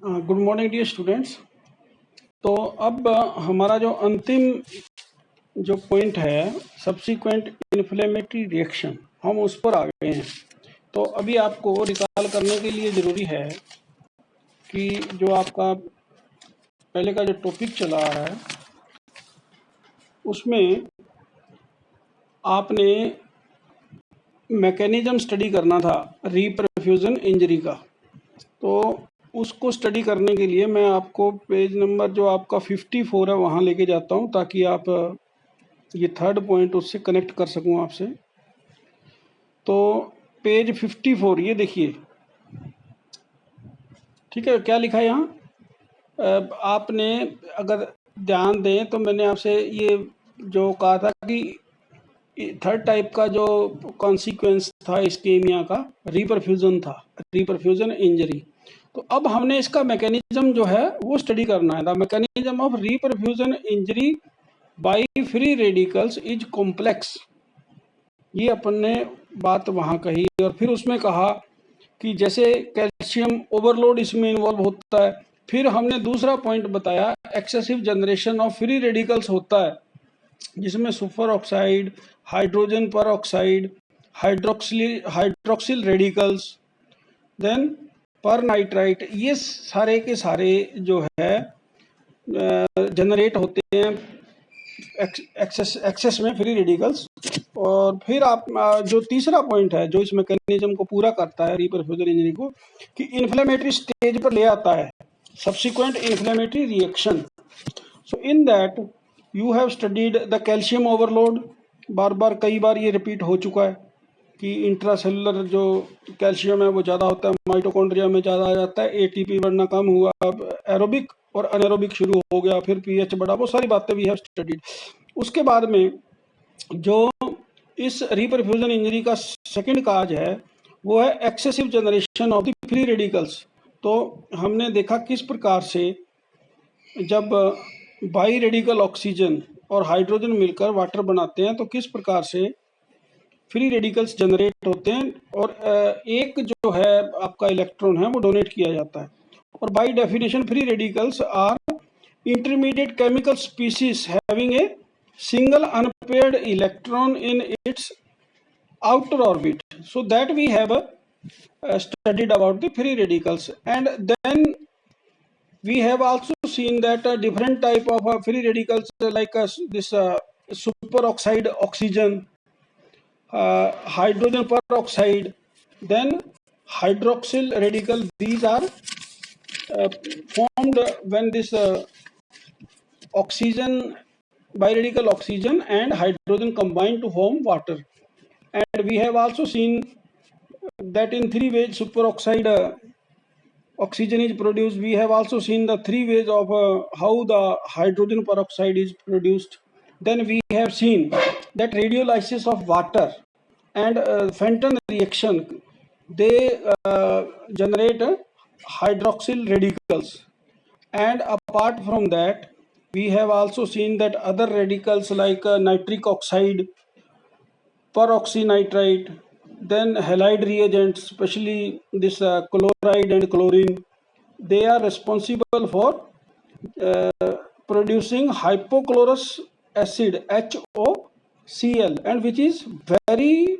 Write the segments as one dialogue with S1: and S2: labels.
S1: Good morning dear students. तो अब हमारा जो अंतिम जो पॉइंट है सब्सीक्वेंट इन्फ्लेमेटरी रिएक्शन, हम उस पर आ गए हैं। तो अभी आपको रिकॉल करने के लिए ज़रूरी है कि जो आपका पहले का जो टॉपिक चला आ रहा है उसमें आपने मैकेनिज्म स्टडी करना था रीपरफ्यूजन इंजरी का। तो उसको स्टडी करने के लिए मैं आपको पेज नंबर जो आपका 54 है वहाँ लेके जाता हूँ, ताकि आप ये थर्ड पॉइंट उससे कनेक्ट कर सकूँ आपसे। तो पेज 54 ये देखिए, ठीक है। क्या लिखा है यहाँ? आपने अगर ध्यान दें तो मैंने आपसे ये जो कहा था कि थर्ड टाइप का जो कॉन्सिक्वेंस था इस्केमिया का रीपरफ्यूजन था, रीपरफ्यूजन इंजरी। तो अब हमने इसका मैकेनिज्म जो है वो स्टडी करना है। The mechanism of reperfusion injury by free radicals is complex, ये अपन ने बात वहाँ कही। और फिर उसमें कहा कि जैसे कैल्शियम ओवरलोड इसमें इन्वॉल्व होता है। फिर हमने दूसरा पॉइंट बताया, excessive generation of free radicals होता है, जिसमें सुपर ऑक्साइड, हाइड्रोजन पर ऑक्साइड, हाइड्रोक्सिल रेडिकल्स, देन पर नाइट्राइट, ये सारे के सारे जो है जनरेट होते हैं एक्सेस में फ्री रेडिकल्स। और फिर आप जो तीसरा पॉइंट है जो इस मैकेनिज्म को पूरा करता है रीपरफ्यूजन इंजरी को, कि इन्फ्लेमेटरी स्टेज पर ले आता है, subsequent inflammatory reaction. So in that you have studied the calcium overload. बार बार कई बार ये रिपीट हो चुका है कि इंट्रासेलुलर जो कैल्शियम है वो ज़्यादा होता है, माइटोकॉन्ड्रिया में ज़्यादा आ जाता है, एटीपी बढ़ना कम हुआ, अब एरोबिक और अनएरोबिक शुरू हो गया, फिर पीएच बढ़ा, वो सारी बातें वी हैव स्टडीड। उसके बाद में जो इस रीपरफ्यूजन इंजरी का सेकंड काज है वो है excessive generation of the free radicals. तो हमने देखा किस प्रकार से जब बाई रेडिकल ऑक्सीजन और हाइड्रोजन मिलकर वाटर बनाते हैं तो किस प्रकार से फ्री रेडिकल्स जनरेट होते हैं, और एक जो है आपका इलेक्ट्रॉन है वो डोनेट किया जाता है। और by definition free radicals are intermediate chemical species having a single unpaired electron in its outer orbit. So that we have studied about the free radicals. And then we have also seen that different type of free radicals like this superoxide oxygen, hydrogen peroxide, then hydroxyl radical. These are formed when this oxygen, biradical oxygen and hydrogen combine to form water. And we have also seen that in three ways superoxide oxygen is produced. We have also seen the three ways of how the hydrogen peroxide is produced. Then we have seen that radiolysis of water and Fenton reaction, they generate hydroxyl radicals. And apart from that, we have also seen that other radicals like nitric oxide, peroxynitrite, then halide reagents, especially this chloride and chlorine, they are responsible for producing hypochlorous acid HOCl, and which is very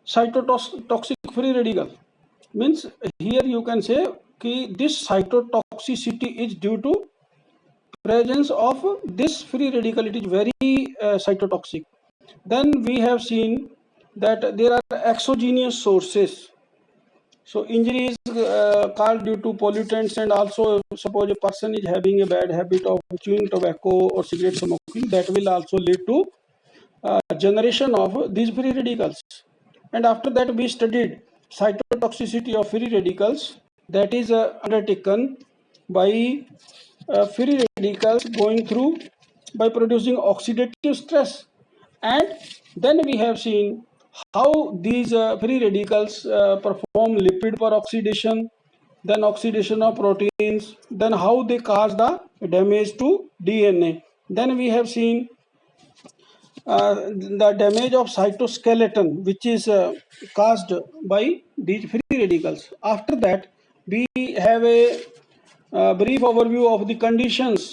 S1: cytotoxic free radical. Means here you can say कि this cytotoxicity is due to presence of this free radical. It is very cytotoxic. Then we have seen that there are exogenous sources. So injury is caused due to pollutants, and also suppose a person is having a bad habit of chewing tobacco or cigarette smoking, that will also lead to generation of these free radicals. And after that we studied cytotoxicity of free radicals, that is undertaken by free radicals going through by producing oxidative stress. And then we have seen how these free radicals perform lipid peroxidation, then oxidation of proteins, then how they cause the damage to DNA. Then we have seen the damage of cytoskeleton, which is caused by these free radicals. After that we have a brief overview of the conditions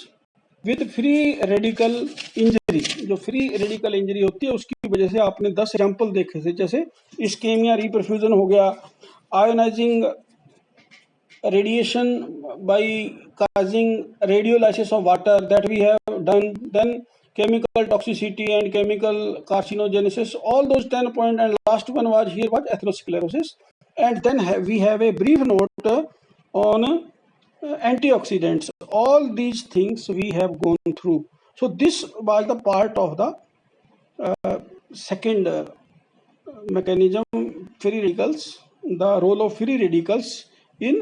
S1: with free radical injury. जो free radical injury होती है उसकी वजह से आपने 10 example देखे थे, जैसे इस्केमिया रिपरफ्यूजन हो गया, ionizing radiation by causing radiolysis of water that we have done, then chemical toxicity and chemical carcinogenesis, all those 10 points, and last one was here was atherosclerosis. And then we have a brief note on antioxidants. All these things we have gone through. So this was the part of the second mechanism, free radicals, the role of free radicals in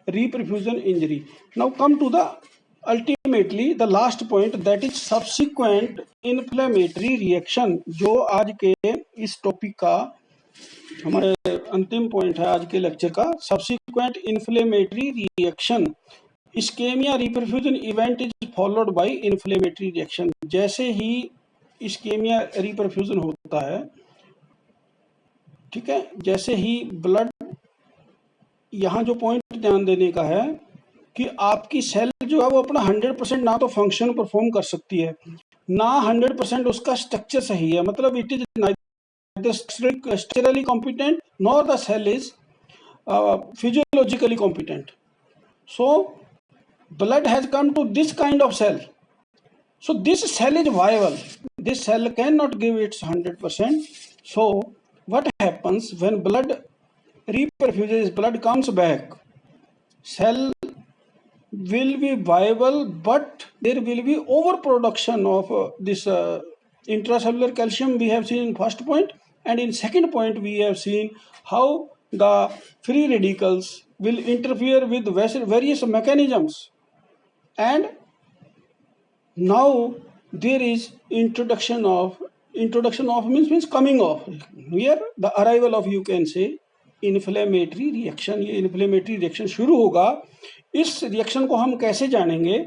S1: reperfusion injury. Now come to the ultimately the last point, that is subsequent inflammatory reaction, जो आज के इस topic का हमारे अंतिम point है आज के लेक्चर का, subsequent inflammatory reaction. Ischemia reperfusion event is followed by inflammatory reaction. जैसे ही इस्केमिया रिपरफ्यूजन होता है, ठीक है, जैसे ही ब्लड, यहाँ जो पॉइंट ध्यान देने का है कि आपकी सेल जो है वो अपना 100% ना तो फंक्शन परफॉर्म कर सकती है, ना 100% उसका स्ट्रक्चर सही है, मतलब it is neither structurally competent nor the cell is physiologically competent. So blood has come to this kind of cell. So this cell is viable. This cell cannot give its 100%. So what happens when blood reperfuses, blood comes back, cell will be viable, but there will be overproduction of this intracellular calcium we have seen in first point, and in second point we have seen how the free radicals will interfere with various mechanisms, and now there is introduction of means coming of, here the arrival of, you can say, inflammatory reaction. ये inflammatory reaction शुरू होगा. इस reaction को हम कैसे जानेंगे?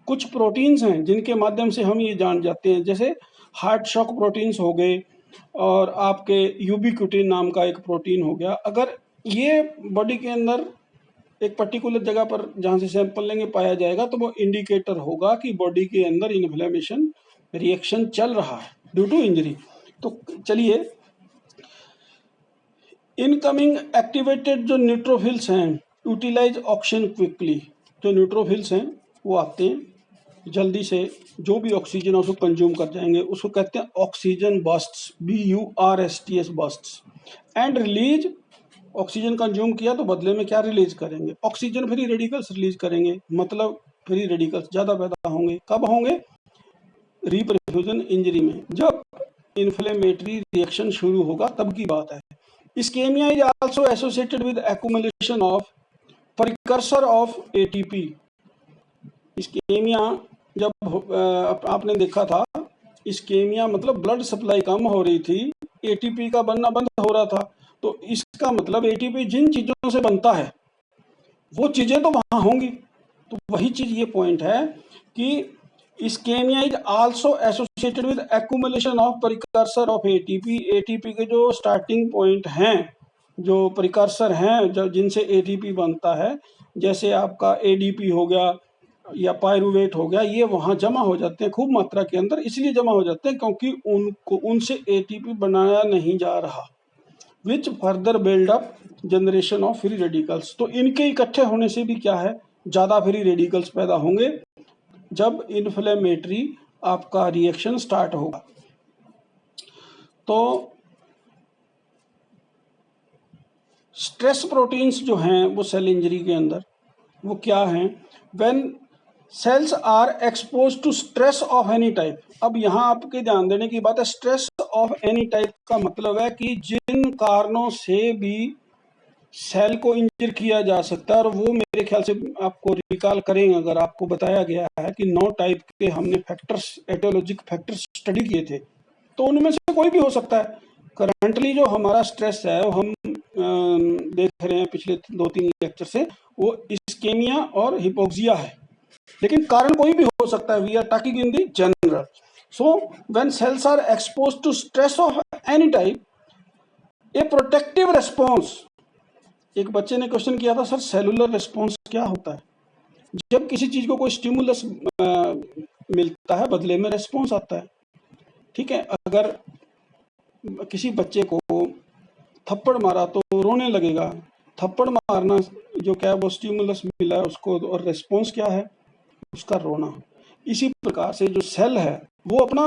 S1: कुछ proteins हैं जिनके माध्यम से हम ये जान जाते हैं, जैसे हार्ट शॉक प्रोटीन्स हो गए और आपके यूबिक्यूटिन नाम का एक प्रोटीन हो गया. अगर ये बॉडी के अंदर एक पर्टिकुलर जगह पर जहाँ से सैंपल लेंगे पाया जाएगा तो वो इंडिकेटर होगा कि बॉडी के अंदर इन्फ्लेमेशन रिएक्शन चल रहा है ड्यू टू इंजरी. तो चलिए, इनकमिंग एक्टिवेटेड जो न्यूट्रोफिल्स हैं यूटिलाइज ऑक्सीजन क्विकली. जो न्यूट्रोफिल्स हैं वो आते हैं जल्दी से, जो भी ऑक्सीजन उसको कंज्यूम कर जाएंगे, उसको कहते हैं oxygen bursts, BURSTS bursts. And release, oxygen consume किया तो बदले में क्या रिलीज करेंगे? ऑक्सीजन फ्री रेडिकल्स रिलीज करेंगे. मतलब फ्री रेडिकल्स ज़्यादा पैदा होंगे. कब होंगे? रिपरफ्यूजन इंजरी में, जब इन्फ्लेमेटरी रिएक्शन शुरू होगा तब की बात है. Ischemia is also associated with accumulation of precursor of ATP. Ischemia जब आपने देखा था, इस्केमिया मतलब ब्लड सप्लाई कम हो रही थी, ATP का बनना बंद हो रहा था. तो इसका मतलब ATP जिन चीज़ों से बनता है वो चीज़ें तो वहाँ होंगी. तो वही चीज़ ये पॉइंट है कि ischemia is also associated with accumulation of precursor of ATP. ATP के जो स्टार्टिंग पॉइंट हैं, जो प्रिकर्सर हैं, जो जिनसे ATP बनता है, जैसे आपका ADP हो गया या पायरुवेट हो गया, ये वहाँ जमा हो जाते हैं खूब मात्रा के अंदर. इसलिए जमा हो जाते हैं क्योंकि उनसे ATP बनाया नहीं जा रहा, which further build up generation of free radicals. तो इनके इकट्ठे होने से भी क्या है, ज़्यादा फ्री रेडिकल्स पैदा होंगे जब इन्फ्लेमेटरी आपका रिएक्शन स्टार्ट होगा. तो स्ट्रेस प्रोटीन्स जो हैं वो सेल इंजरी के अंदर वो क्या हैं? When cells are expose to stress of any type. अब यहाँ आपके ध्यान देने की बात है, स्ट्रेस ऑफ एनी टाइप का मतलब है कि जिन कारणों से भी सेल को इंजर किया जा सकता है, और वो मेरे ख्याल से आपको रिकॉल करेंगे अगर आपको बताया गया है कि 9 टाइप के हमने फैक्टर्स, एटियोलॉजिक फैक्टर्स स्टडी किए थे, तो उनमें से कोई भी हो सकता है. करंटली जो हमारा स्ट्रेस है वो हम देख रहे हैं पिछले 2-3 लेक्चर से, वो इस्केमिया और हिपोक्सिया है, लेकिन कारण कोई भी हो सकता है. We are talking in the general. So when cells are expose to stress of any type, a protective response. एक बच्चे ने क्वेश्चन किया था, सर सेलुलर रेस्पॉन्स क्या होता है? जब किसी चीज को कोई स्टिमुलस मिलता है, बदले में रेस्पॉन्स आता है। ठीक है, अगर किसी बच्चे को थप्पड़ मारा तो रोने लगेगा। थप्पड़ मारना जो क्या है वो स्टिमुलस मिला है उसको, और रेस्पॉन्स क्या है उसका रोना। इसी प्रकार से जो सेल है वो अपना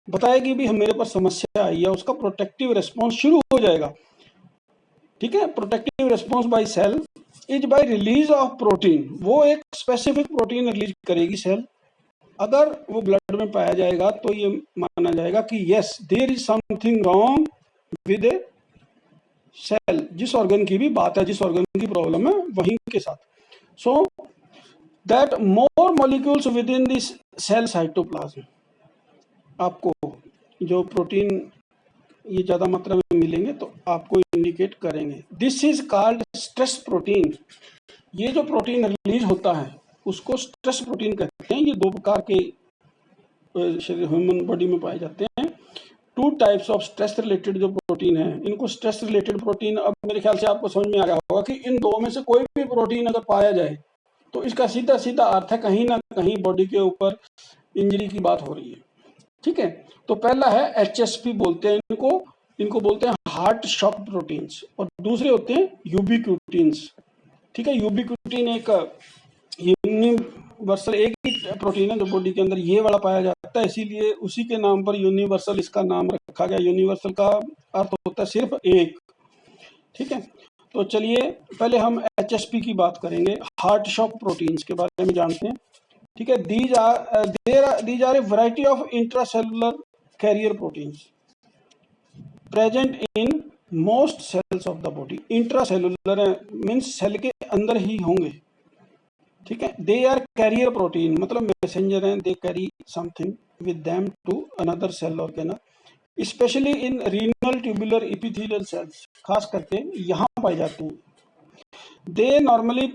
S1: बताएगी भी हम मेरे पर समस्या आई है, उसका प्रोटेक्टिव रेस्पॉन्स शुरू हो जाएगा। ठीक है, protective response by cell is by release of protein. वो एक स्पेसिफिक प्रोटीन रिलीज करेगी सेल। अगर वो ब्लड में पाया जाएगा तो ये माना जाएगा कि yes there is something wrong with a cell. जिस ऑर्गन की भी बात है, जिस ऑर्गन की प्रॉब्लम है वहीं के साथ। So that more molecules within this cell cytoplasm, आपको जो प्रोटीन ये ज़्यादा मात्रा में मिलेंगे तो आपको इंडिकेट करेंगे। This is called stress protein. ये जो प्रोटीन रिलीज होता है उसको स्ट्रेस प्रोटीन कहते हैं। ये दो प्रकार के ह्यूमन बॉडी में पाए जाते हैं। Two types of stress related जो प्रोटीन है, इनको स्ट्रेस रिलेटेड प्रोटीन, अब मेरे ख्याल से आपको समझ में आ गया होगा कि इन दो में से कोई भी प्रोटीन अगर पाया जाए तो इसका सीधा सीधा अर्थ है कहीं ना कहीं बॉडी के ऊपर इंजरी की बात हो रही है। ठीक है, तो पहला है HSP बोलते हैं इनको बोलते हैं हार्ट शॉक प्रोटीन्स, और दूसरे होते हैं यूबिक्यूटिन्स। ठीक है, यूबिक्यूटिन एक यूनिवर्सल एक ही प्रोटीन है जो बॉडी के अंदर ये वाला पाया जाता है, इसीलिए उसी के नाम पर यूनिवर्सल इसका नाम रखा गया। यूनिवर्सल का अर्थ होता है सिर्फ एक। ठीक है, तो चलिए पहले हम HSP की बात करेंगे, हार्ट शॉक प्रोटीन्स के बारे में जानते हैं। ठीक है, these are a variety of intracellular carrier proteins present in most cells of the body. Intracellular means cell के अंदर ही होंगे। ठीक है, दे आर कैरियर प्रोटीन, मतलब मैसेंजर हैं, they carry something with them to another cell organ, especially in renal tubular epithelial cells, खास करके यहाँ पाए जाते हैं। They normally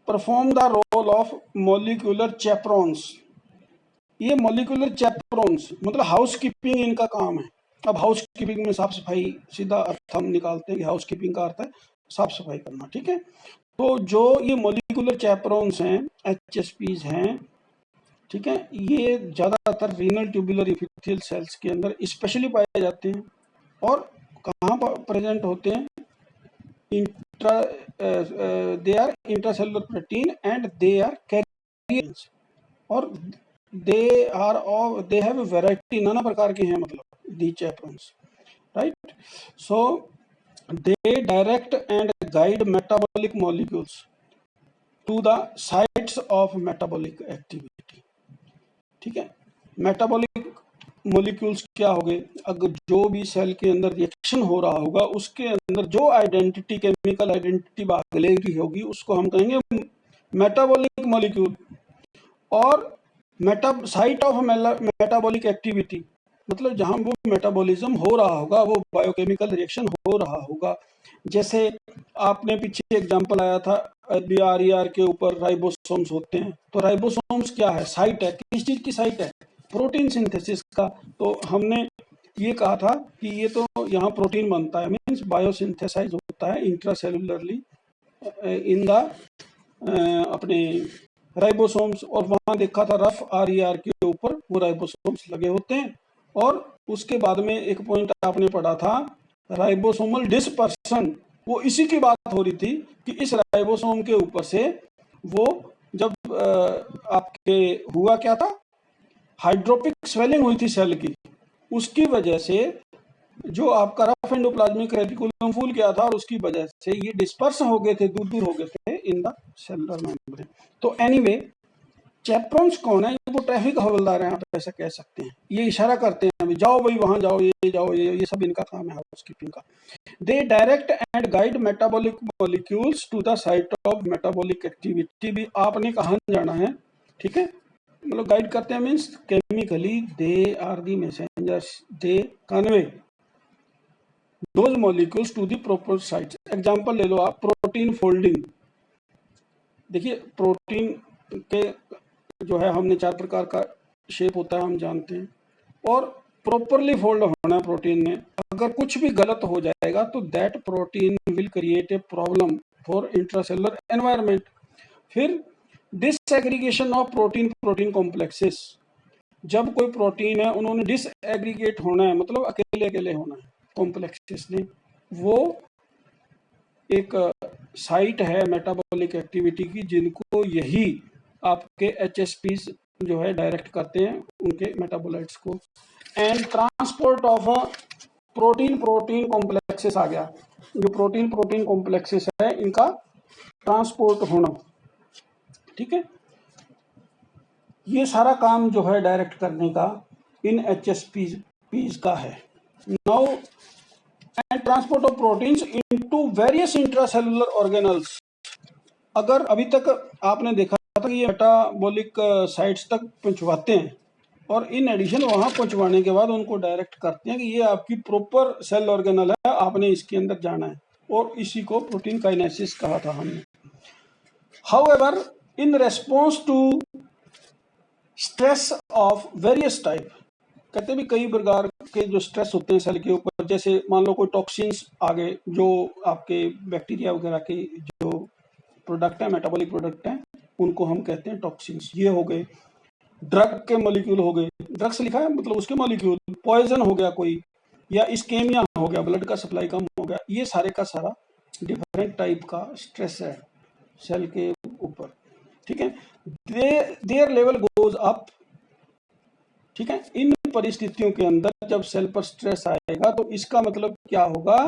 S1: perform the role of molecular chaperones. ये मॉलिक्यूलर चैपरोन्स मतलब हाउस कीपिंग इनका काम है। अब हाउस कीपिंग में साफ सफाई, सीधा अर्थ हम निकालते हैं कि हाउस कीपिंग का अर्थ है साफ सफाई करना। ठीक है, तो जो ये मॉलिक्यूलर चैपरोन्स हैं, HSPs हैं, ठीक है, ये ज़्यादातर रीनल ट्यूबुलर एपिथेलियल सेल्स के अंदर स्पेशली पाए जाते हैं। और कहाँ पर प्रेजेंट होते हैं? They are intracellular protein and they are carriers, और दे हैव वैरायटी, नाना प्रकार के हैं, मतलब the chaperones, right. So they direct and guide metabolic molecules to the sites of metabolic activity. ठीक है, मेटाबॉलिक मॉलिक्यूल्स क्या हो गए? अगर जो भी सेल के अंदर रिएक्शन हो रहा होगा उसके अंदर जो आइडेंटिटी, केमिकल आइडेंटिटी भाग ले रही होगी उसको हम कहेंगे मेटाबॉलिक मॉलिक्यूल। और साइट ऑफ मेटाबॉलिक एक्टिविटी मतलब जहां वो मेटाबॉलिज्म हो रहा होगा, वो बायोकेमिकल रिएक्शन हो रहा होगा। जैसे आपने पीछे एग्जांपल आया था RER के ऊपर राइबोसोम्स होते हैं, तो राइबोसोम्स क्या है? साइट है। किस चीज की साइट है? प्रोटीन सिंथेसिस का। तो हमने ये कहा था कि ये तो यहाँ प्रोटीन बनता है, मीन्स बायोसिंथेसाइज होता है इंट्रासेलुलरली इन द अपने राइबोसोम्स। और वहां देखा था रफ RER के ऊपर वो राइबोसोम्स लगे होते हैं। और उसके बाद में एक पॉइंट आपने पढ़ा था राइबोसोमल डिस्पर्सन, वो इसी की बात हो रही थी कि इस राइबोसोम के ऊपर से वो जब आपके हुआ क्या था, हाइड्रोपिक स्वेलिंग हुई थी सेल की, उसकी वजह से जो आपका रफ एंडोप्लाज्मिक रेटिकुलम फूल गया था और उसकी वजह से ये डिस्पर्स हो गए थे, दूर दूर हो गए थे इन द सेलुलर मेम्ब्रेन। तो एनीवे, चैपरोन्स कौन है? वो ट्रैफिक हवलदार हैं, आप ऐसा कह सकते हैं। ये इशारा करते हैं जाओ भाई वहां जाओ, ये जाओ, ये सब इनका काम है हाउसकीपिंग का। They direct and guide metabolic molecules to the site of metabolic activity. भी आपने कहाँ जाना है, ठीक है, मतलब गाइड करते हैं means chemically they are the messengers, they convey those molecules to the proper sites. Example ले लो आप, प्रोटीन फोल्डिंग। देखिए प्रोटीन के जो है हमने 4 प्रकार का शेप होता है, हम जानते हैं, और प्रॉपरली फोल्ड होना प्रोटीन में। अगर कुछ भी गलत हो जाएगा तो that protein will create a problem for intracellular environment. फिर disaggregation of protein protein complexes, जब कोई प्रोटीन है उन्होंने डिसएग्रीगेट होना है, मतलब अकेले अकेले होना है कॉम्प्लेक्सेस ने, वो एक साइट है मेटाबॉलिक एक्टिविटी की, जिनको यही आपके एचएसपी जो है डायरेक्ट करते हैं उनके मेटाबोलाइट्स को। And transport of protein protein complexes आ गया, जो प्रोटीन प्रोटीन कॉम्प्लेक्सेस है इनका ट्रांसपोर्ट होना, ठीक है। ये सारा काम जो है डायरेक्ट करने का इन एचएसपीज का है। Now and transport of proteins into various intracellular organelles. अगर अभी तक आपने देखा था कि ये मेटाबॉलिक साइट्स तक पहुंचवाते हैं, और इन एडिशन वहां पहुंचवाने के बाद उनको डायरेक्ट करते हैं कि ये आपकी प्रॉपर सेल ऑर्गेनल है, आपने इसके अंदर जाना है, और इसी को प्रोटीन काइनेसिस कहा था हमने। However in response to stress of various type, कहते भी कई प्रकार के जो स्ट्रेस होते हैं सेल के ऊपर, जैसे मान लो कोई टॉक्सिन्स आ गए, जो आपके बैक्टीरिया वगैरह के जो प्रोडक्ट है, मेटाबॉलिक प्रोडक्ट हैं, उनको हम कहते हैं टॉक्सिन्स। ये हो गए ड्रग के मॉलिक्यूल हो गए, ड्रग्स लिखा है मतलब उसके मॉलिक्यूल, पॉइजन हो गया कोई, या इस्केमिया हो गया, ब्लड का सप्लाई कम हो गया, ये सारे का सारा डिफरेंट टाइप का स्ट्रेस है सेल के ऊपर, ठीक है। देयर लेवल गोज अप, ठीक है। इन परिस्थितियों के अंदर जब सेल पर स्ट्रेस आएगा तो इसका मतलब क्या होगा,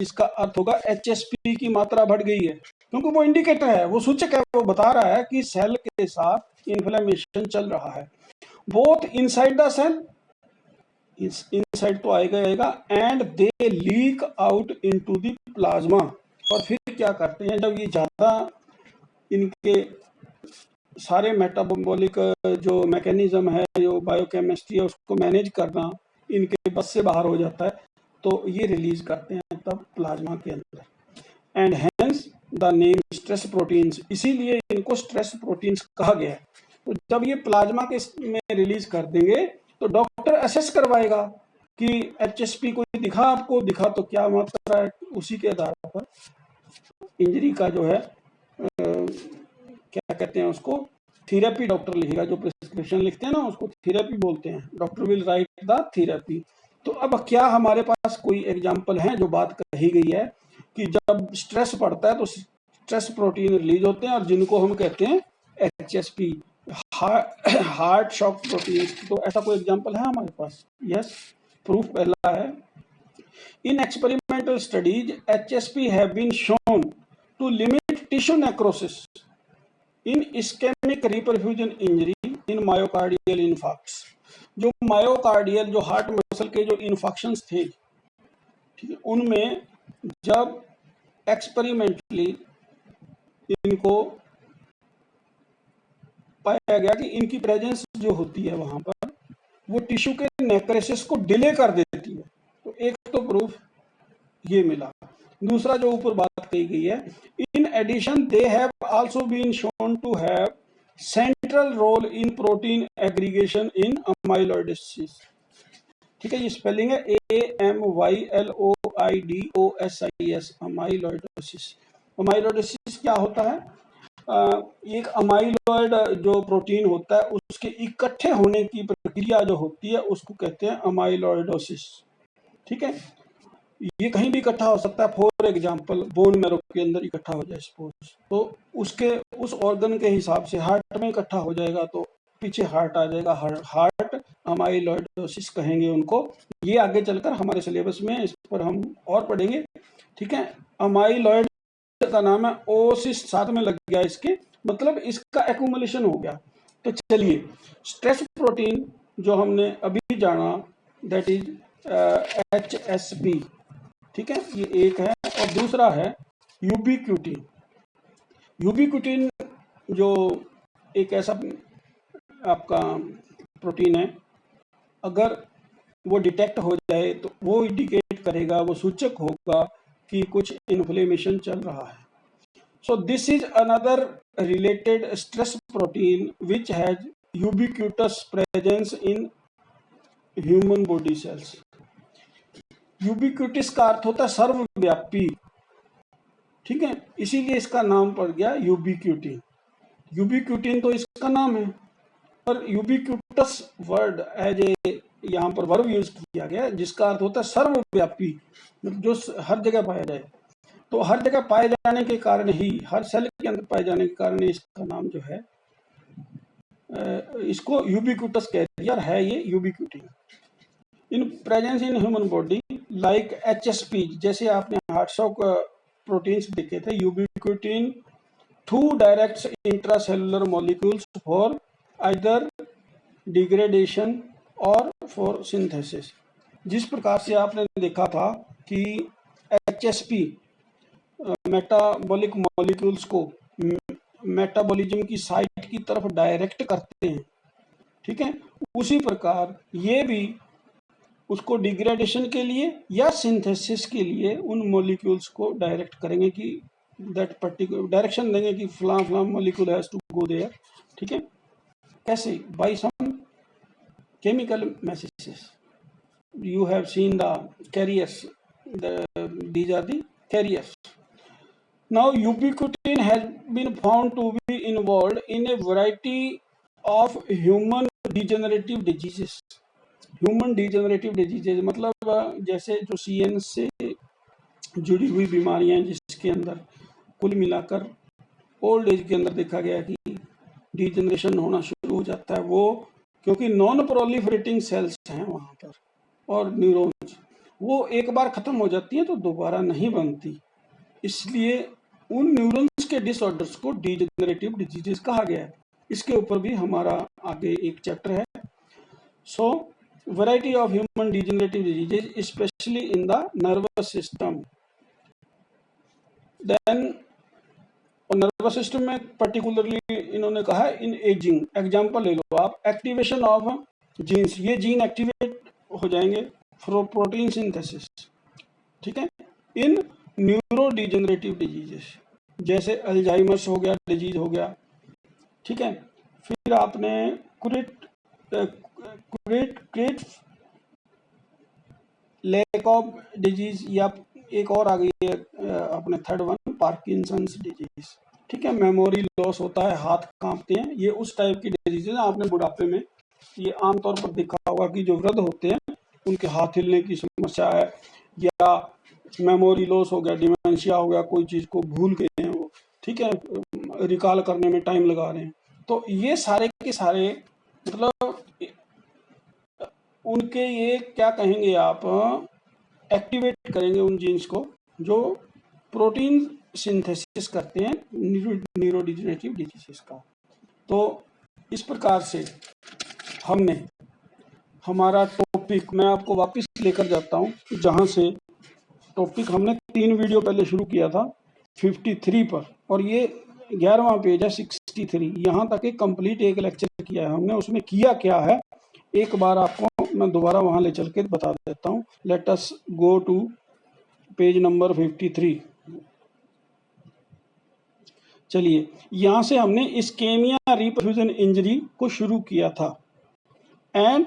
S1: इसका अर्थ होगा एचएसपी की मात्रा बढ़ गई है, क्योंकि वो इंडिकेटर है, वो सूचक है, वो बता रहा है कि सेल के साथ इन्फ्लेमेशन चल रहा है, both inside the cell, inside तो आएगा, and they leak out into the plasma. और फिर क्या करते हैं, जब ये ज्यादा इनके सारे मेटाबॉलिक जो मैकेनिज्म है, जो बायोकेमिस्ट्री है, उसको मैनेज करना इनके बस से बाहर हो जाता है, तो ये रिलीज करते हैं तब प्लाज्मा के अंदर। And hence the name stress proteins, इसीलिए इनको स्ट्रेस प्रोटीन्स कहा गया है। तो जब ये प्लाज्मा के में रिलीज कर देंगे तो डॉक्टर असेस करवाएगा कि एचएसपी कोई दिखा, आपको दिखा तो क्या मात्रा है, उसी के आधार पर इंजरी का जो है क्या कहते हैं उसको, थेरेपी डॉक्टर लिखेगा, जो प्रिस्क्रिप्शन लिखते हैं ना उसको थेरेपी बोलते हैं, doctor will write the therapy. तो अब क्या हमारे पास कोई एग्जांपल है जो बात कही गई है कि जब स्ट्रेस पड़ता है तो स्ट्रेस प्रोटीन रिलीज होते हैं, और जिनको हम कहते हैं एचएसपी, हार्ट शॉक प्रोटीन। तो ऐसा कोई एग्जांपल है हमारे पास? यस, प्रूफ पहला है, in experimental studies HSP have been shown to limit tissue necrosis in ischaemic reperfusion injury in myocardial infarcts. जो मायोकार्डियल, जो हार्ट मसल के जो इन्फेक्शंस थे, ठीक है, उनमें जब एक्सपेरिमेंटली इनको पाया गया कि इनकी प्रेजेंस जो होती है वहां पर, वो टिश्यू के नेक्रोसिस को डिले कर देती है। तो एक तो प्रूफ ये मिला। दूसरा जो ऊपर बात कही गई है, in addition they have also been shown to have central role in protein aggregation in amyloidosis, ठीक है, ये स्पेलिंग है AMYLOIDOSIS, अमाइलोइडोसिस। अमाइलोइडोसिस क्या होता है? एक अमाइलॉइड जो प्रोटीन होता है उसके इकट्ठे होने की प्रक्रिया जो होती है उसको कहते हैं अमाइलॉइडोसिस, ठीक है। ये कहीं भी इकट्ठा हो सकता है, फॉर एग्जांपल बोन मैरो के अंदर इकट्ठा हो जाए सपोज, तो उसके उस ऑर्गन के हिसाब से हार्ट में इकट्ठा हो जाएगा तो पीछे हार्ट आ जाएगा, हार्ट अमाइलॉइडोसिस कहेंगे उनको। ये आगे चलकर हमारे सिलेबस में इस पर हम और पढ़ेंगे, ठीक है। अमाइलॉइड का नाम है, ओसिस साथ में लग गया इसके, मतलब इसका एक्यूमुलेशन हो गया। तो चलिए, स्ट्रेस प्रोटीन जो हमने अभी जाना दैट इज HSP, ठीक है, ये एक है। और दूसरा है यूबिक्यूटिन। यूबिक्यूटिन जो एक ऐसा आपका प्रोटीन है, अगर वो डिटेक्ट हो जाए तो वो इंडिकेट करेगा, वो सूचक होगा कि कुछ इन्फ्लेमेशन चल रहा है। So this is another related stress protein which has ubiquitous presence in human body cells. Ubiquitous का अर्थ होता है सर्वव्यापी, ठीक है, इसीलिए इसका नाम पड़ गया यूबिक्यूटिन, यूबिक्यूटिन तो इसका नाम है, पर यूबिक्यूटस वर्ड एज ए यहाँ पर वर्ब यूज किया गया जिसका अर्थ होता है सर्वव्यापी, मतलब जो हर जगह पाया जाए। तो हर जगह पाए जाने के कारण ही, हर सेल के अंदर पाए जाने के कारण इसका नाम जो है इसको यूबिक्यूटस कह दिया, और है ये ubiquitin. In presence in human body like HSP, जैसे आपने हार्टशॉक प्रोटीन्स देखे थे, ubiquitin to directs intracellular molecules for either degradation और फॉर सिंथेसिस। जिस प्रकार से आपने देखा था कि HSP मेटाबॉलिक मॉलिक्यूल्स को मेटाबॉलिज्म की साइट की तरफ डायरेक्ट करते हैं, ठीक है, उसी प्रकार ये भी उसको डिग्रेडेशन के लिए या सिंथेसिस के लिए उन मॉलिक्यूल्स को डायरेक्ट करेंगे कि दैट पर्टिकुलर डायरेक्शन देंगे कि फलां फलां molecule has to go there, ठीक है। कैसे? By some chemical messages. You have seen the carriers, these are the carriers. Now ubiquitin has been found to be involved in a variety of human degenerative diseases. Human degenerative diseases मतलब जैसे जो CN से जुड़ी हुई बीमारियां जिसके अंदर कुल मिलाकर ओल्ड एज के अंदर देखा गया कि डिजेनरेशन होना शुरू हो जाता है, वो क्योंकि नॉन प्रोलिफरेटिंग सेल्स हैं वहाँ पर और न्यूरॉन्स, वो एक बार खत्म हो जाती हैं तो दोबारा नहीं बनती, इसलिए उन न्यूरॉन्स के डिसऑर्डर्स को डिजेनरेटिव डिजीजेस कहा गया है। इसके ऊपर भी हमारा आगे एक चैप्टर है। So variety of human degenerative diseases especially in the nervous system. Then nervous system में पर्टिकुलरली इन्होंने कहा है इन एजिंग। एग्जांपल ले लो आप, एक्टिवेशन ऑफ जीन्स, ये जीन एक्टिवेट हो जाएंगे फॉर प्रोटीन सिंथेसिस, ठीक है, इन न्यूरो डिजेनरेटिव डिजीजेस जैसे अल्जाइमर्स हो गया, डिजीज हो गया, ठीक है। फिर आपने क्रेट लैक ऑफ डिजीज, या एक और आ गई है अपने थर्ड वन, पार्किंसंस डिजीज, ठीक है। मेमोरी लॉस होता है, हाथ कांपते हैं, ये उस टाइप की डिजीज है। आपने बुढ़ापे में ये आमतौर पर देखा होगा कि जो वृद्ध होते हैं उनके हाथ हिलने की समस्या है, या मेमोरी लॉस हो गया, डिमेंशिया हो गया, कोई चीज़ को भूल गए हैं वो, ठीक है, रिकॉल करने में टाइम लगा रहे हैं, तो ये सारे के सारे मतलब उनके ये क्या कहेंगे आप, एक्टिवेट करेंगे उन जीन्स को जो प्रोटीन सिंथेसिस करते हैं न्यूरोडिजेनरेटिव डिजीजेस का। तो इस प्रकार से हमने हमारा टॉपिक, मैं आपको वापस लेकर जाता हूँ जहाँ से टॉपिक हमने 3 वीडियो पहले शुरू किया था 53 पर, और ये 11वां पेज है 63। यहाँ तक एक कंप्लीट एक लेक्चर किया है हमने, उसमें किया क्या है एक बार आपको मैं दोबारा वहाँ ले चल के बता देता हूँ। Let us go to page number 53। चलिए, यहाँ से हमने इस्केमिया रिपरफ्यूजन इंजरी को शुरू किया था, एंड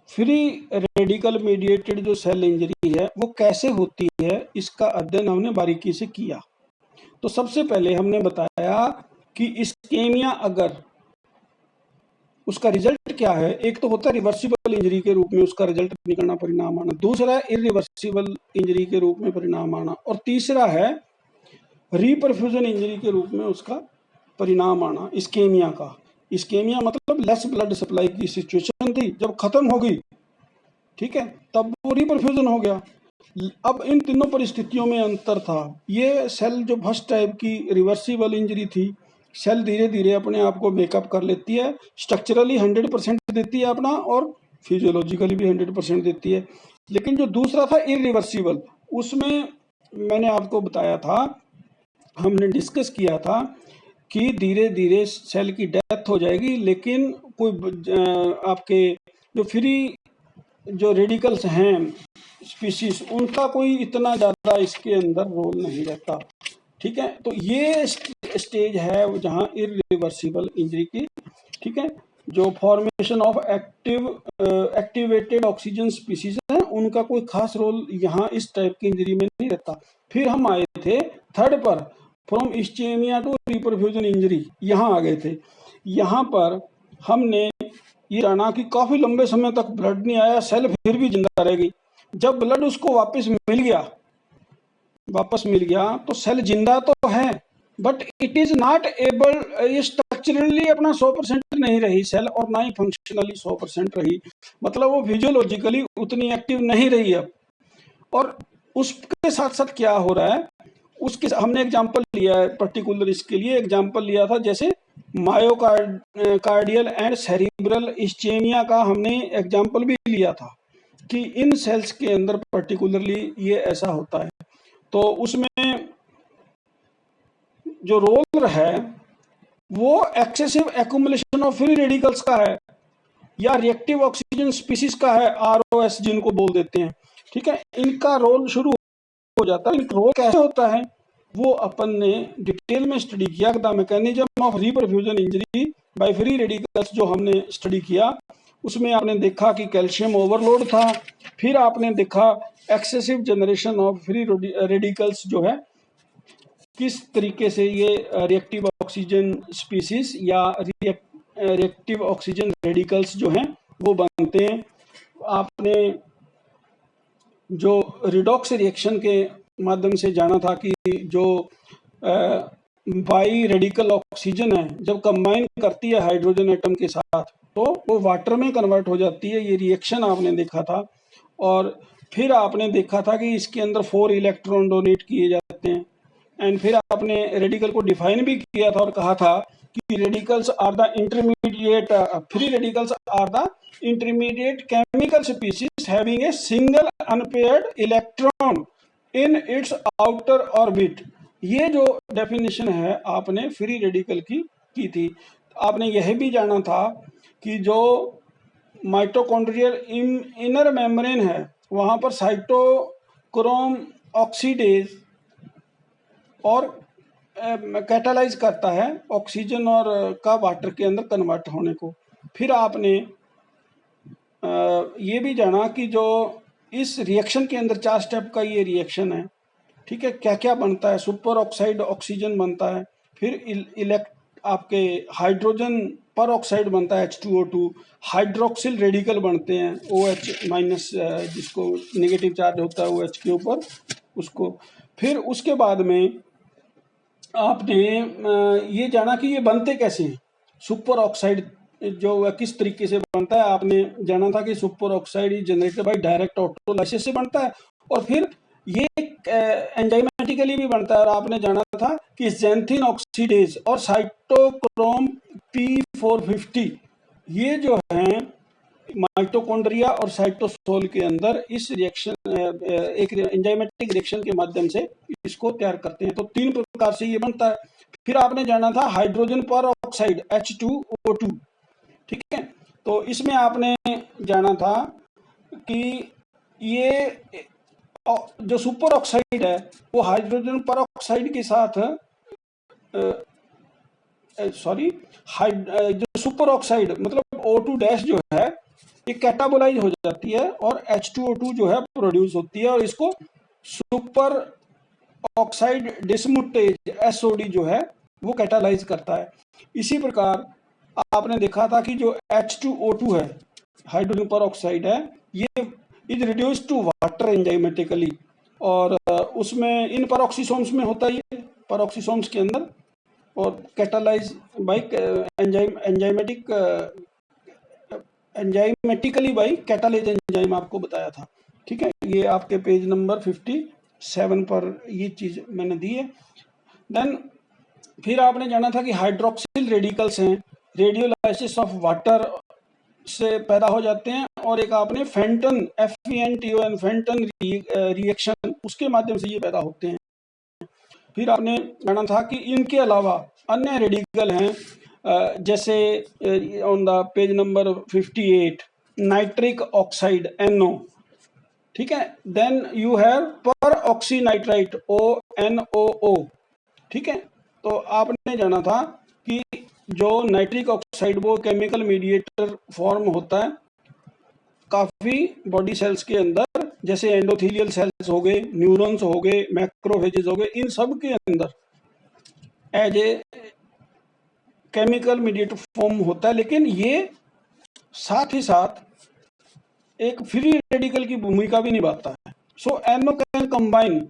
S1: फ्री रेडिकल मीडिएटेड जो सेल इंजरी है वो कैसे होती है इसका अध्ययन हमने बारीकी से किया। तो सबसे पहले हमने बताया कि इस्केमिया अगर उसका रिजल्ट क्या है, एक तो होता है रिवर्सिबल इंजरी के रूप में उसका रिजल्ट निकलना, परिणाम आना, दूसरा है इरिवर्सिबल इंजरी के रूप में परिणाम आना, और तीसरा है रिपरफ्यूजन इंजरी के रूप में उसका परिणाम आना इस्केमिया का। इस्केमिया मतलब लेस ब्लड सप्लाई की सिचुएशन थी, जब खत्म हो गई, ठीक है, तब वो रिपरफ्यूजन हो गया। अब इन तीनों परिस्थितियों में अंतर था। ये सेल जो फर्स्ट टाइप की रिवर्सिबल इंजरी थी, सेल धीरे धीरे अपने आप को मेकअप कर लेती है, स्ट्रक्चरली 100% देती है अपना, और फिजियोलॉजिकली भी 100% देती है। लेकिन जो दूसरा था इरिवर्सिबल, उसमें मैंने आपको बताया था, हमने डिस्कस किया था कि धीरे धीरे सेल की डेथ हो जाएगी, लेकिन कोई आपके जो फ्री जो रेडिकल्स हैं स्पीसीज, उनका कोई इतना ज़्यादा इसके अंदर रोल नहीं रहता, ठीक है। तो ये स्टेज है जहाँ इरिवर्सिबल इंजरी की, ठीक है, जो formation of activated oxygen species हैं उनका कोई खास रोल यहाँ इस टाइप की इंजरी में नहीं रहता। फिर हम आए थे थर्ड पर, from ischemia to reperfusion injury, यहाँ आ गए थे। यहाँ पर हमने ये जाना कि काफ़ी लंबे समय तक ब्लड नहीं आया, सेल फिर भी जिंदा रह गई। जब ब्लड उसको वापस मिल गया तो सेल जिंदा तो है, but it is not able, ये स्ट्रक्चरली अपना 100% नहीं रही सेल, और ना ही फंक्शनली 100% रही, मतलब वो फिजियोलॉजिकली उतनी एक्टिव नहीं रही अब। और उसके साथ साथ क्या हो रहा है, उसके हमने एग्जांपल लिया है पर्टिकुलर, इसके लिए एग्जांपल लिया था जैसे मायोकार्डियल एंड सेरिब्रल इस्चेमिया का हमने एग्जांपल भी लिया था कि इन सेल्स के अंदर पर्टिकुलरली ये ऐसा होता है। तो उसमें जो रोल है वो excessive accumulation of free radicals का है या रिएक्टिव ऑक्सीजन स्पीसीज का है, ROS जिनको बोल देते हैं। ठीक है, इनका रोल शुरू हो जाता है। रोल कैसे होता है वो अपन ने डिटेल में स्टडी किया। The mechanism of reperfusion injury by free radicals जो हमने स्टडी किया, उसमें आपने देखा कि कैल्शियम ओवरलोड था, फिर आपने देखा excessive generation of free radicals जो है किस तरीके से ये रिएक्टिव ऑक्सीजन स्पीसीज या रिएक्टिव ऑक्सीजन रेडिकल्स जो हैं वो बनते हैं। आपने जो रिडॉक्स रिएक्शन के माध्यम से जाना था कि जो बाई रेडिकल ऑक्सीजन है जब कंबाइन करती है हाइड्रोजन एटम के साथ तो वो वाटर में कन्वर्ट हो जाती है, ये रिएक्शन आपने देखा था। और फिर आपने देखा था कि इसके अंदर 4 इलेक्ट्रॉन डोनेट किए जाते हैं। एंड फिर आपने रेडिकल को डिफाइन भी किया था और कहा था कि radicals are the intermediate, free radicals are the intermediate chemical species having a single unpaired electron in its outer orbit. ये जो डेफिनेशन है आपने फ्री रेडिकल की थी। आपने यह भी जाना था कि जो माइटोकॉन्ड्रियल इनर मेम्ब्रेन है वहाँ पर साइटोक्रोम ऑक्सीडेज और कैटालाइज करता है ऑक्सीजन और का वाटर के अंदर कन्वर्ट होने को। फिर आपने ये भी जाना कि जो इस रिएक्शन के अंदर 4 स्टेप का ये रिएक्शन है, ठीक है, क्या क्या बनता है। सुपर ऑक्साइड ऑक्सीजन बनता है, फिर आपके हाइड्रोजन पर ऑक्साइड बनता है H2O2, हाइड्रोक्सिल रेडिकल बनते हैं OH- जिसको नेगेटिव चार्ज होता है OH के ऊपर उसको। फिर उसके बाद में आपने ये जाना कि ये बनते कैसे हैं, सुपर ऑक्साइड जो किस तरीके से बनता है। आपने जाना था कि super oxide generated by direct autolysis से बनता है और फिर ये एंजाइमेटिकली भी बनता है। और आपने जाना था कि ज़ैंथिन ऑक्सीडेज और साइटोक्रोम P450 ये जो हैं माइटोकॉन्ड्रिया और साइटोसोल के अंदर इस रिएक्शन एक एंजाइमेटिक रिएक्शन के माध्यम से इसको तैयार करते हैं। तो 3 प्रकार से ये बनता है। फिर आपने जाना था हाइड्रोजन पर ऑक्साइड H2O2, ठीक है। तो इसमें आपने जाना था कि ये जो सुपर ऑक्साइड है वो हाइड्रोजन पर ऑक्साइड के साथ जो सुपर ऑक्साइड मतलब O2 डैश जो है ये कैटाबोलाइज हो जाती है और H2O2 जो है प्रोड्यूस होती है और इसको सुपर ऑक्साइड डिसमुटेज SOD जो है वो कैटालाइज करता है। इसी प्रकार आपने देखा था कि जो H2O2 है हाइड्रोजन पर ऑक्साइड है ये is reduce to water enzymatically, और उसमें इन परऑक्सीसोम्स में होता है ये परऑक्सीसोम्स के अंदर, और catalyse by enzymatically by catalyse enzyme आपको बताया था, ठीक है। ये आपके पेज नंबर 57 पर ये चीज़ मैंने दी है। देन फिर आपने जाना था कि हाइड्रोक्सिल रेडिकल्स हैं, रेडियोलाइसिस ऑफ वाटर से पैदा हो जाते हैं, और एक आपने फेंटन FENTON फेंटन रिएक्शन उसके माध्यम से ये पैदा होते हैं। फिर आपने जाना था कि इनके अलावा अन्य रेडिकल हैं जैसे on the page number 58 nitric oxide NO, ठीक है। देन यू हैव पर ऑक्सीनाइट्राइट ONOO, ठीक है। तो आपने जाना था कि जो नाइट्रिक ऑक्साइड वो केमिकल मीडिएटर फॉर्म होता है काफ़ी बॉडी सेल्स के अंदर, जैसे एंडोथेलियल सेल्स हो गए, न्यूरॉन्स हो गए, मैक्रोफेजेस हो गए, इन सब के अंदर as a chemical mediate form होता है, लेकिन ये साथ ही साथ एक फ्री रेडिकल की भूमिका भी निभाता है। सो NO can combine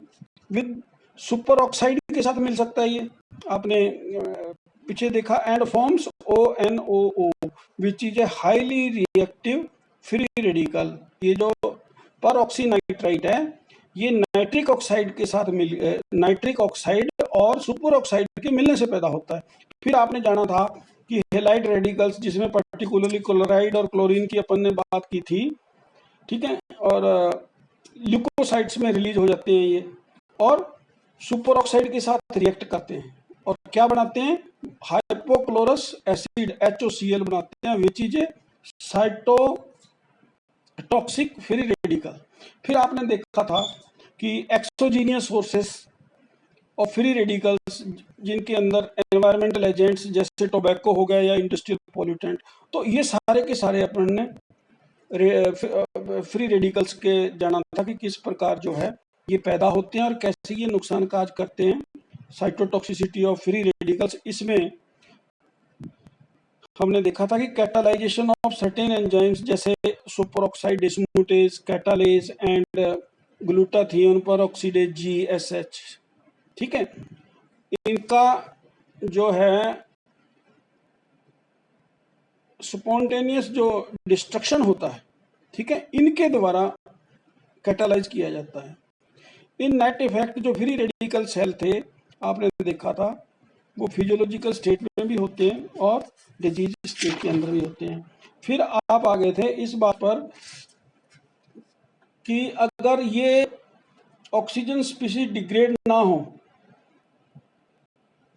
S1: with super oxide के साथ मिल सकता है ये, आपने पीछे देखा, and forms ONOO which is a highly reactive free radical. ये जो पर ऑक्सीनाइट्राइट है ये नाइट्रिक ऑक्साइड के साथ नाइट्रिक ऑक्साइड और सुपर ऑक्साइड के मिलने से पैदा होता है। फिर आपने जाना था कि हेलाइड रेडिकल्स, जिसमें पर्टिकुलरली क्लोराइड और क्लोरीन की अपन ने बात की थी, ठीक है, और ल्यूकोसाइड्स में रिलीज हो जाते हैं ये, और सुपर ऑक्साइड के साथ रिएक्ट करते हैं और क्या बनाते हैं, हाइपोक्लोरस एसिड HOCl बनाते हैं, which is a cytotoxic free radical. फिर आपने देखा था कि exogenous sources of free radicals, जिनके अंदर एनवायरमेंटल एजेंट्स जैसे टोबैको हो गया या इंडस्ट्रियल पॉल्यूटेंट, तो ये सारे के सारे अपन ने फ्री रेडिकल्स के जाना था कि किस प्रकार जो है ये पैदा होते हैं और कैसे ये नुकसान काज करते हैं। साइटोटॉक्सिसिटी ऑफ फ्री रेडिकल्स, इसमें हमने देखा था कि कैटालाइजेशन ऑफ सर्टेन एंजाइम्स जैसे superoxide dismutase, catalase and glutathione peroxidase GSH, ठीक है, इनका जो है स्पॉन्टेनियस जो डिस्ट्रक्शन होता है, ठीक है, इनके द्वारा कैटालाइज किया जाता है। इन नेट इफेक्ट जो फ्री रेडिकल सेल थे आपने देखा था वो फिजियोलॉजिकल स्टेट में भी होते हैं और डिजीज स्टेट के अंदर भी होते हैं। फिर आप आ गए थे इस बात पर कि अगर ये ऑक्सीजन स्पीशीज डिग्रेड ना हो,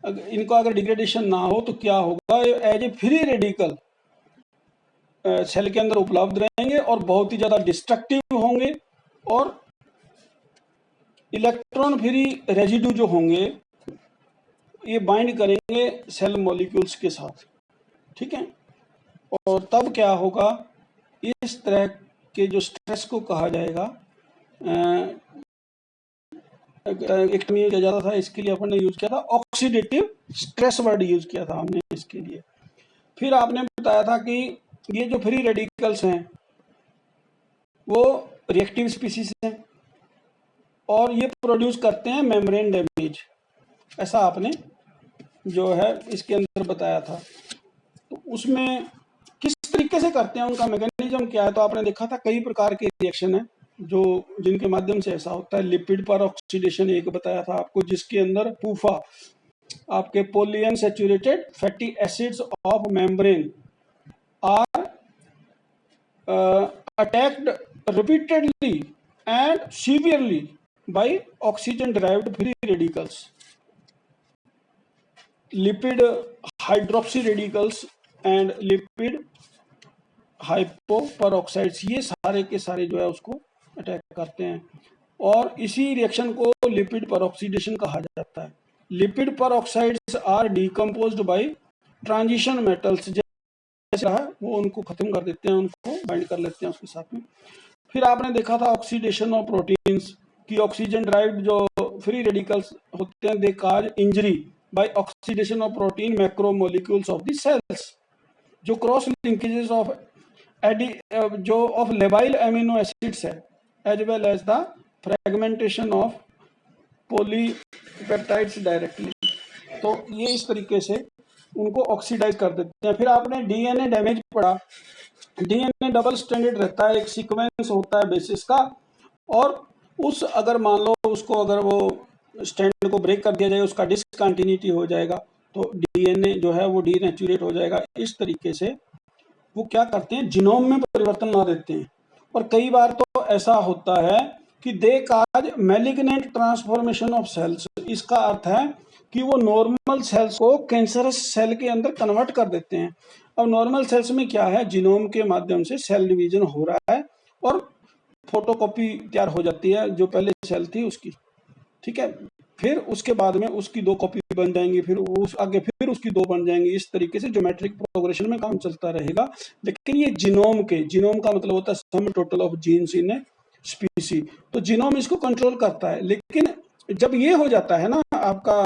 S1: इनका अगर डिग्रेडेशन ना हो तो क्या होगा, as a free radical cell के अंदर उपलब्ध रहेंगे और बहुत ही ज़्यादा डिस्ट्रक्टिव होंगे और इलेक्ट्रॉन फ्री रेजिड्यू जो होंगे ये बाइंड करेंगे सेल मॉलिक्यूल्स के साथ, ठीक है, और तब क्या होगा, इस तरह के जो स्ट्रेस को कहा जाएगा, एक टर्म किया जाता था, इसके लिए अपन ने यूज किया था ऑक्सीडेटिव स्ट्रेस वर्ड यूज किया था हमने इसके लिए। फिर आपने बताया था कि ये जो फ्री रेडिकल्स हैं वो रिएक्टिव स्पीसीज हैं और ये प्रोड्यूस करते हैं मेम्ब्रेन डैमेज, ऐसा आपने जो है इसके अंदर बताया था। तो उसमें किस तरीके से करते हैं, उनका मैकेनिज्म क्या है, तो आपने देखा था कई प्रकार के रिएक्शन है जो जिनके माध्यम से ऐसा होता है। लिपिड पर ऑक्सीडेशन एक बताया था आपको, जिसके अंदर पूफा आपके polyunsaturated fatty acids of membrane are attacked repeatedly and severely by oxygen derived free radicals. Lipid hydroxy radicals and lipid hypoperoxides, ये सारे के सारे जो है उसको अटैक करते हैं और इसी रिएक्शन को लिपिड परऑक्सीडेशन कहा जाता है। Lipid peroxides are decomposed by transition metals, जैसे है वो उनको खत्म कर देते हैं, उनको बाइंड कर लेते हैं उसके साथ में। फिर आपने देखा था ऑक्सीडेशन ऑफ प्रोटीन्स की, ऑक्सीजन ड्राइव्ड जो फ्री रेडिकल्स होते हैं they cause injury by oxidation of protein macromolecules of the cells. जो क्रॉस लिंकेजेस ऑफ जो ऑफ लेबाइल एमिनो एसिड्स है as well as the fragmentation of polypeptides directly, तो ये इस तरीके से उनको ऑक्सीडाइज कर देते हैं। फिर आपने डीएनए डैमेज पढ़ा। डीएनए डबल स्टैंडर्ड रहता है, एक सीक्वेंस होता है बेसिस का, और उस अगर मान लो उसको अगर वो स्टैंडर्ड को ब्रेक कर दिया जाए, उसका डिसकंटिन्यूटी हो जाएगा, तो डीएनए जो है वो डीनेचुरेट हो जाएगा। इस तरीके से वो क्या करते हैं, जीनोम में परिवर्तन ला देते हैं। और कई बार तो ऐसा होता है कि दे काज मैलिग्नेंट ट्रांसफॉर्मेशन ऑफ सेल्स। इसका अर्थ है कि वो नॉर्मल सेल्स को कैंसरस सेल के अंदर कन्वर्ट कर देते हैं। अब नॉर्मल सेल्स में क्या है, जीनोम के माध्यम से सेल डिवीजन हो रहा है और फोटोकॉपी तैयार हो जाती है जो पहले सेल थी उसकी, ठीक है, फिर उसके बाद में उसकी 2 कॉपी बन जाएंगी, फिर उस आगे फिर उसकी 2 बन जाएंगी। इस तरीके से ज्योमेट्रिक प्रोग्रेशन में काम चलता रहेगा। लेकिन ये जीनोम का मतलब होता है sum total of genes in a species, तो जीनोम इसको कंट्रोल करता है। लेकिन जब ये हो जाता है ना आपका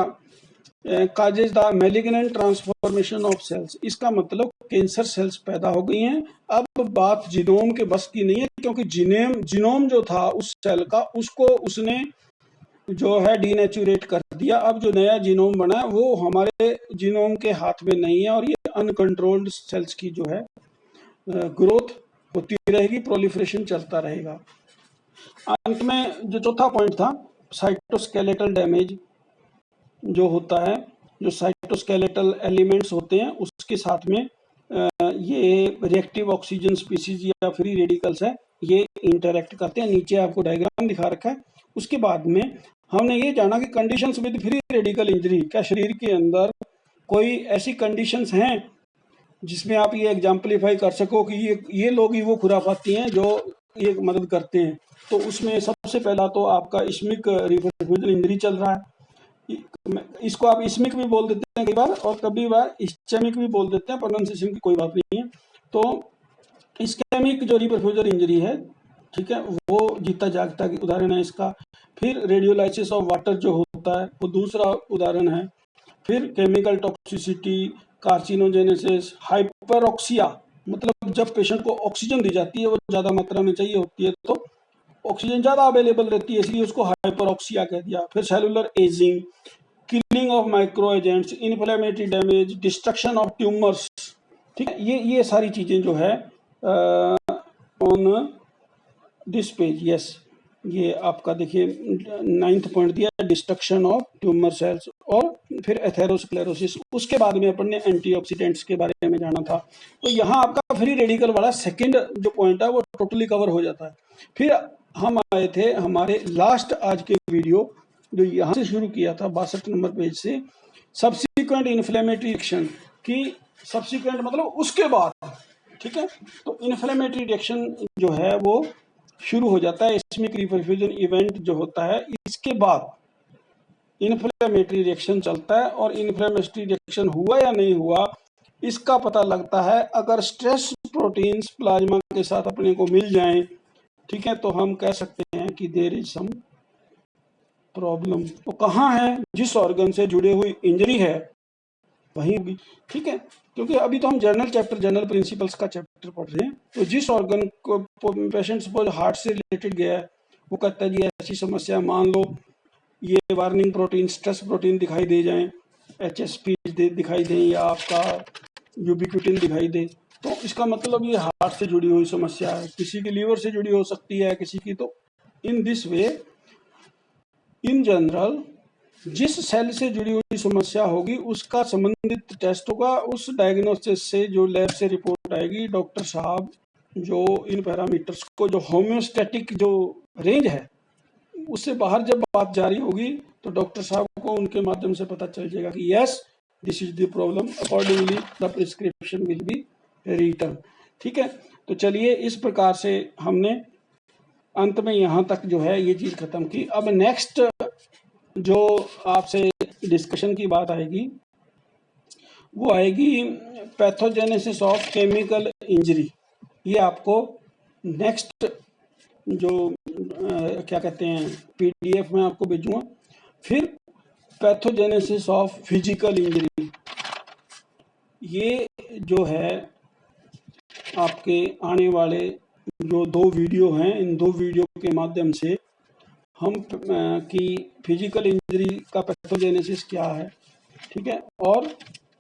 S1: causes the malignant transformation of cells, इसका मतलब कैंसर सेल्स पैदा हो गई हैं। अब बात जीनोम के बस की नहीं है, क्योंकि जीनोम जो था उस सेल का, उसको उसने जो है डीनेचुरेट कर दिया। अब जो नया जीनोम बना है वो हमारे जीनोम के हाथ में नहीं है, और ये अनकंट्रोल्ड सेल्स की जो है ग्रोथ होती रहेगी, प्रोलिफरेशन चलता रहेगा। अंत में जो चौथा पॉइंट था, साइटोस्केलेटल डैमेज जो होता है, जो साइटोस्केलेटल एलिमेंट्स होते हैं उसके साथ में ये रिएक्टिव ऑक्सीजन स्पीसीज या फ्री रेडिकल्स है, ये इंटरेक्ट करते हैं। नीचे आपको डायग्राम दिखा रखा है। उसके बाद में हमने ये जाना कि conditions with free radical injury, क्या शरीर के अंदर कोई ऐसी कंडीशंस हैं जिसमें आप ये एग्जाम्पलीफाई कर सको कि ये लोग ही वो खुराफाती हैं जो ये मदद करते हैं। तो उसमें सबसे पहला तो आपका इस्मिक रिफ्यूजल इंजरी चल रहा है। इसको आप इस्मिक भी बोल देते हैं कई बार, और कभी बार इस्चेमिक भी बोल देते हैं, प्रोनाउंसिएशन की कोई बात नहीं है। तो इस्केमिक जो रिफ्यूजल इंजरी है, ठीक है, वो जीता जागता की उदाहरण है इसका। फिर रेडियोलाइसिस ऑफ वाटर जो होता है वो दूसरा उदाहरण है। फिर केमिकल टॉक्सिसिटी, कार्सिनोजेनेसिस, हाइपरऑक्सिया, मतलब जब पेशेंट को ऑक्सीजन दी जाती है वो ज़्यादा मात्रा में चाहिए होती है, तो ऑक्सीजन ज़्यादा अवेलेबल रहती है, इसलिए उसको हाइपरऑक्सिया कह दिया। फिर cellular ageing, killing of micro agents, inflammatory damage, destruction of tumours, ठीक है, ये सारी चीज़ें जो है ऑन दिस पेज, यस, ये आपका देखिए 9th पॉइंट दिया, डिस्ट्रक्शन ऑफ ट्यूमर सेल्स। और फिर एथेरोस्क्लेरोसिस। उसके बाद में अपन ने एंटीऑक्सीडेंट्स के बारे में जाना था। तो यहाँ आपका फ्री रेडिकल वाला सेकंड जो पॉइंट है वो टोटली कवर हो जाता है। फिर हम आए थे हमारे लास्ट आज के वीडियो, जो यहाँ से शुरू किया था 62 नंबर पेज से, सब्सिक्वेंट इन्फ्लेमेटरी रिएक्शन की। सब्सिक्वेंट मतलब उसके बाद, ठीक है। तो इन्फ्लेमेटरी रिएक्शन जो है वो शुरू हो जाता है। इस्मिक रिफ्यूजन इवेंट जो होता है, इसके बाद इन्फ्लेमेटरी रिएक्शन चलता है। और इन्फ्लेमेटरी रिएक्शन हुआ या नहीं हुआ इसका पता लगता है अगर स्ट्रेस प्रोटीन्स प्लाज्मा के साथ अपने को मिल जाएं, ठीक है, तो हम कह सकते हैं कि देयर इज सम प्रॉब्लम। तो कहाँ है, जिस ऑर्गन से जुड़े हुई इंजरी है वहीं होगी, ठीक है। क्योंकि अभी तो हम जनरल प्रिंसिपल्स का चैप्टर पढ़ रहे हैं। तो जिस ऑर्गन को पेशेंट सपोज हार्ट से रिलेटेड गया है, वो कहता है जी ऐसी समस्या, मान लो ये वार्निंग प्रोटीन, स्ट्रेस प्रोटीन दिखाई दे जाए, HSP दिखाई दे, या आपका यूबिक्विटिन दिखाई दे, तो इसका मतलब ये हार्ट से जुड़ी हुई समस्या है। किसी की लीवर से जुड़ी हो सकती है, किसी की। तो in this way in general जिस सेल से जुड़ी हुई समस्या होगी उसका संबंधित टेस्ट होगा। उस डायग्नोसिस से जो लैब से रिपोर्ट आएगी, डॉक्टर साहब जो इन पैरामीटर्स को, जो होम्योस्टैटिक जो रेंज है उससे बाहर जब बात जारी होगी, तो डॉक्टर साहब को उनके माध्यम से पता चल जाएगा कि yes this is the problem, accordingly the prescription will be written, ठीक है। तो चलिए, इस प्रकार से हमने अंत में यहाँ तक जो है ये चीज़ खत्म की। अब नेक्स्ट जो आपसे डिस्कशन की बात आएगी वो आएगी पैथोजेनेसिस ऑफ केमिकल इंजरी। ये आपको नेक्स्ट जो क्या कहते हैं PDF में आपको भेजूंगा। फिर पैथोजेनेसिस ऑफ फिजिकल इंजरी, ये जो है आपके आने वाले जो 2 वीडियो हैं, इन 2 वीडियो के माध्यम से हम की फिजिकल इंजरी का पैथोजेनेसिस क्या है, ठीक है, और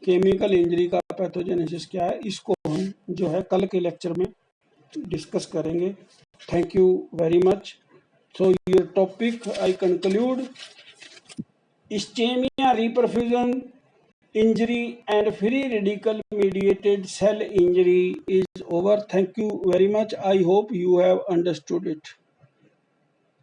S1: केमिकल इंजरी का पैथोजेनेसिस क्या है, इसको हम जो है कल के लेक्चर में डिस्कस करेंगे। Thank you very much. So your topic I conclude, ischaemia reperfusion injury and free radical mediated cell injury is over. Thank you very much. I hope you have understood it.